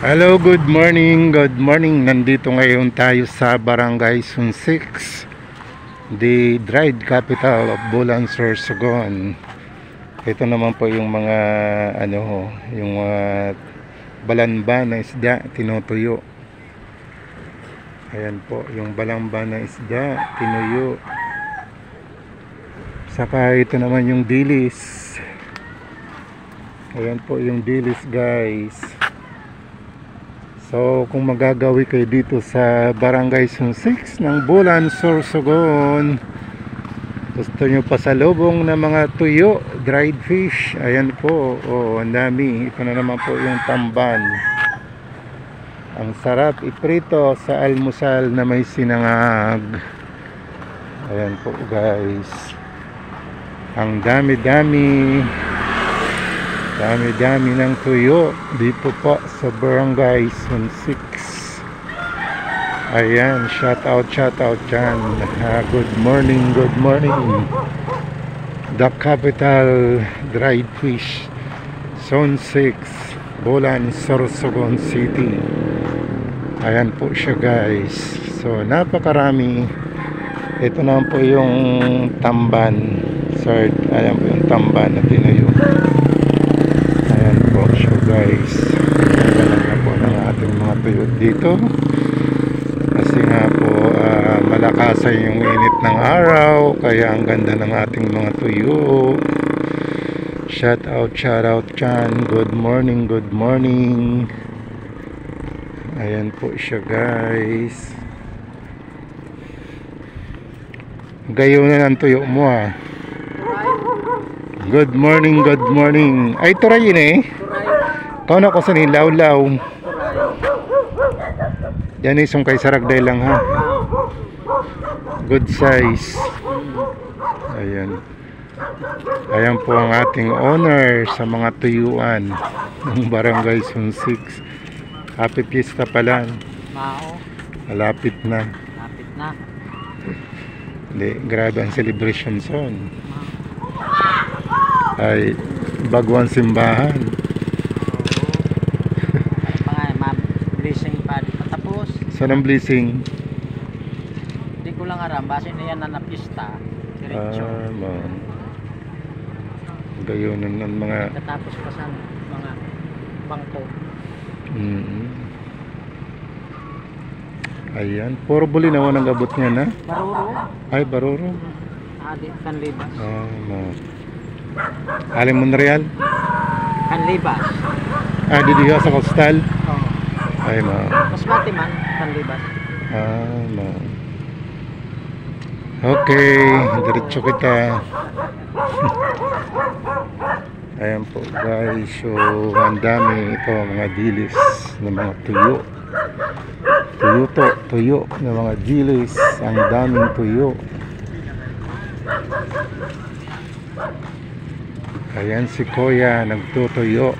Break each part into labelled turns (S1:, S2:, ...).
S1: Hello, good morning, good morning. Nandito ngayon tayo sa Barangay Sunsix, the dried capital of Bulan, Sorsogon. Ito naman po yung mga yung mga balanban na isda tinutuyo. Ayan po yung balanban na isda tinuyo. Saka ito naman yung dilis. Ayan po yung dilis, guys. So kung magagawi kayo dito sa Barangay Sunsix ng Bulan, Sorsogon, gusto nyo pasalubong na mga tuyo, dried fish, ayan po, ang dami. Ito na naman po yung tamban. Ang sarap iprito sa almusal na may sinangag. Ayan po, guys. Ang dami-dami ng tuyo dito po sa Barangay Sunsix. Ayan, shout out dyan. Good morning, the capital dried fish, Sunsix, Bulan, Sorsogon City. Ayan po siya, guys. So napakarami. Ito naman po yung tamban. Sorry, ayan po yung tamban na tinayo. Ayan po siya, guys. Ayan na po ng ating mga tuyo dito. Kasi nga po malakasan yung init ng araw, kaya ang ganda ng ating mga tuyo. Shout out dyan. Good morning. Ayan po siya, guys. Gayo na ng tuyo mo, ah. Good morning. Ay, turay yun eh. Kau na ko sa nilaw-law. Yan isong kay saragday lang, ha. Good size. Ayan. Ayan po ang ating owner sa mga tuyuan ng Barangay Sunsix. Happy Fiesta pala. Malapit na. Hindi, grabe ang celebration son. Ay bagwan simbahan.
S2: Blessing pa patapos.
S1: Saan ang blessing?
S2: Hindi ko lang aram, base na yan na pista. Diretso.
S1: Gayonan ng mga
S2: Katapos pa sa mga bangko.
S1: Ayan, puro buli naman ang abot niya na.
S2: Baruro.
S1: Ay, baruro.
S2: Adi Kanlibas.
S1: Alim Monreal.
S2: Kanlibas.
S1: Dito sa Coastal.
S2: Oo.
S1: Ay,
S2: Mas mati man Kanlibas.
S1: Okay, diretso kita. Ayan po, guys. So ang dami ito, mga dilis na mga tuyo. Tuyo na mga dilis. Ang daming tuyo. Ayan si Kuya nagtutuyo.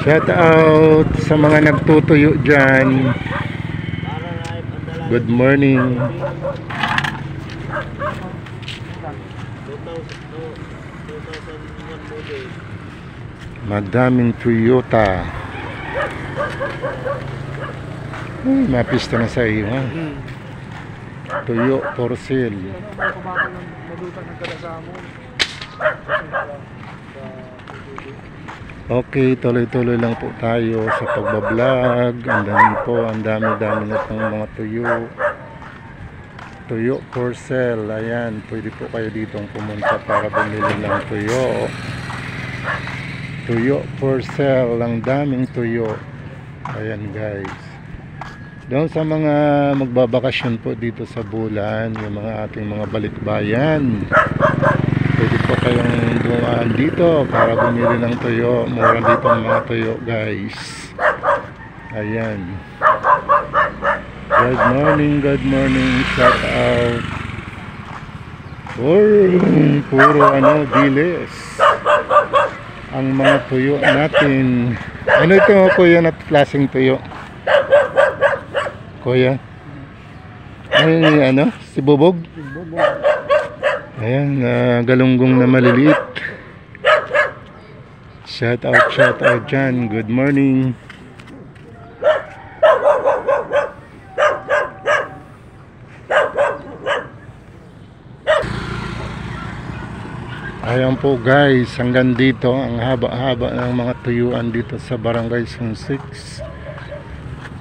S1: Shout out sa mga nagtutuyo dyan. Good morning. Madaming Toyota. Mapista na sa iyo, ha? Tuyo for sale. Okay, tuloy-tuloy lang po tayo sa pagbablog. Ang dami na pong mga tuyo. Tuyo for sale. Ayan, pwede po kayo ditong pumunta para bumili ng tuyo. Tuyo for sale. Ang daming tuyo. Ayan, guys. Doon sa mga magbabakasyon po dito sa Bulan, yung mga ating mga balikbayan, pwede po kayong dumaan dito para bumili ng tuyo. Mura dito ang mga tuyo, guys. Ayan. Good morning. Shout out. Puro dilis. Ang mga tuyo natin. Ano ito, kuya, na klaseng tuyo? Kuya? Ay, ano? Si Bubog? Ayan, galunggong na maliliit. Shout out dyan. Good morning. Ayan po guys, hanggang dito ang haba-haba ng mga tuyuan dito sa Barangay Sunsik.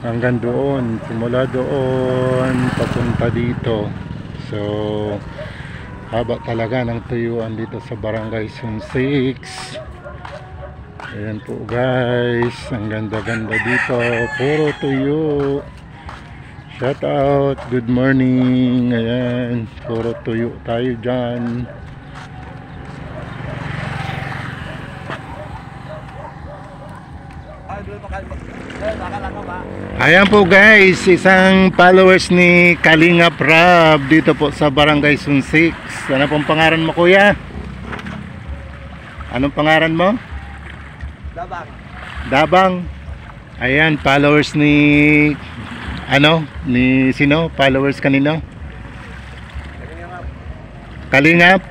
S1: Hanggang doon, simula doon papunta dito. So haba talaga ng tuyuan dito sa Barangay Sunsik. Ayan po guys, ang ganda-ganda dito, puro tuyo. Shout out, good morning. Ayan, puro tuyo tayo dyan. Ayan po guys, isang followers ni Kalingap Rab dito po sa Barangay Sunsik. Ano pong pangalan mo kuya? Anong pangalan mo?
S2: Dabang.
S1: Dabang. Ayan, followers ni ni sino? Followers kanino? Kalingap.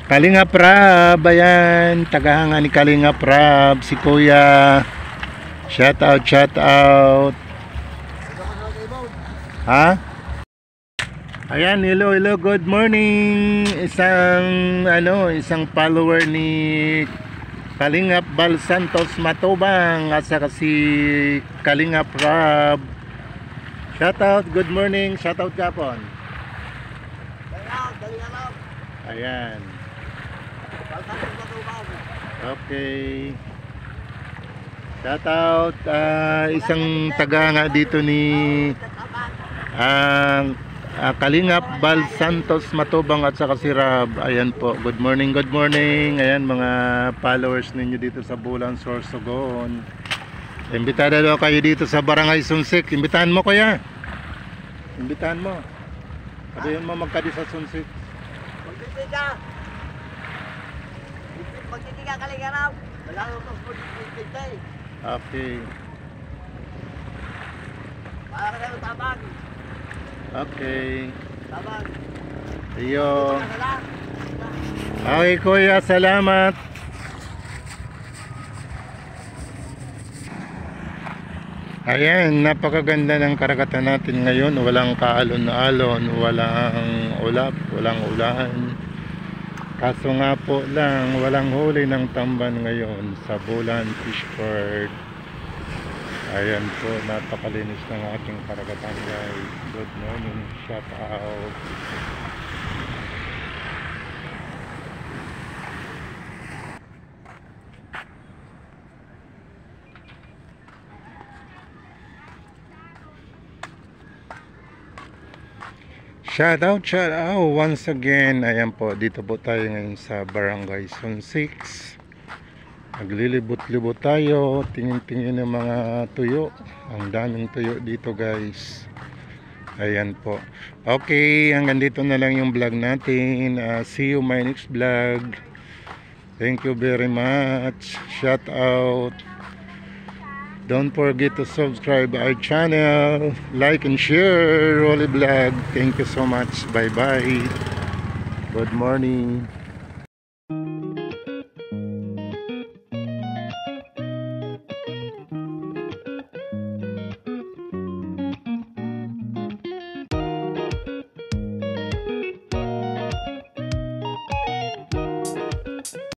S1: Kalingap Rab. Ayan, tagahanga ni Kalingap Rab si kuya. Shout out. Ha? Ayan, hello, good morning. Isang follower ni Kalingap Bal Santos Matubang at saka si Kalingap Rab. Shout out, good morning. Shout out kapon. Ayan. Okay. Shout out, isang taga nga dito ni Kalingap Bal Santos Matubang at saka si Rab. Ayan po, good morning. Ayan mga followers ninyo dito sa Bulan, Sorsogon. Imbitado daw kayo dito sa Barangay Sunsik. Imbitahan mo kuya. Imbitahan mo. Sabihin mo magkadi sa Sunsik.
S2: Magtitika Kalingap. Lalo ko magtitika.
S1: Okay.
S2: Para sa tabang.
S1: Okay.
S2: Tabang.
S1: Iyo. Okay kuya, salamat. Ayan, napakaganda ng karagatan natin ngayon. Walang kaalon-alon, walang ulap, walang ulan. Kaso nga po lang, walang huli ng tamban ngayon sa Bulan Fishport. Ayan po, napakalinis ng ating karagatan guys. Good morning, shout out. Shout out once again. Ayan po, dito po tayo ngayon sa Barangay Sunsik. Naglilibot-libot tayo, tingin-tingin ng mga tuyo. Ang daming tuyo dito guys. Ayan po. Okay, hanggang dito na lang yung vlog natin. See you my next vlog. Thank you very much. Shout out. Don't forget to subscribe our channel, like and share Rolly Vlog. Thank you so much. Bye bye. Good morning.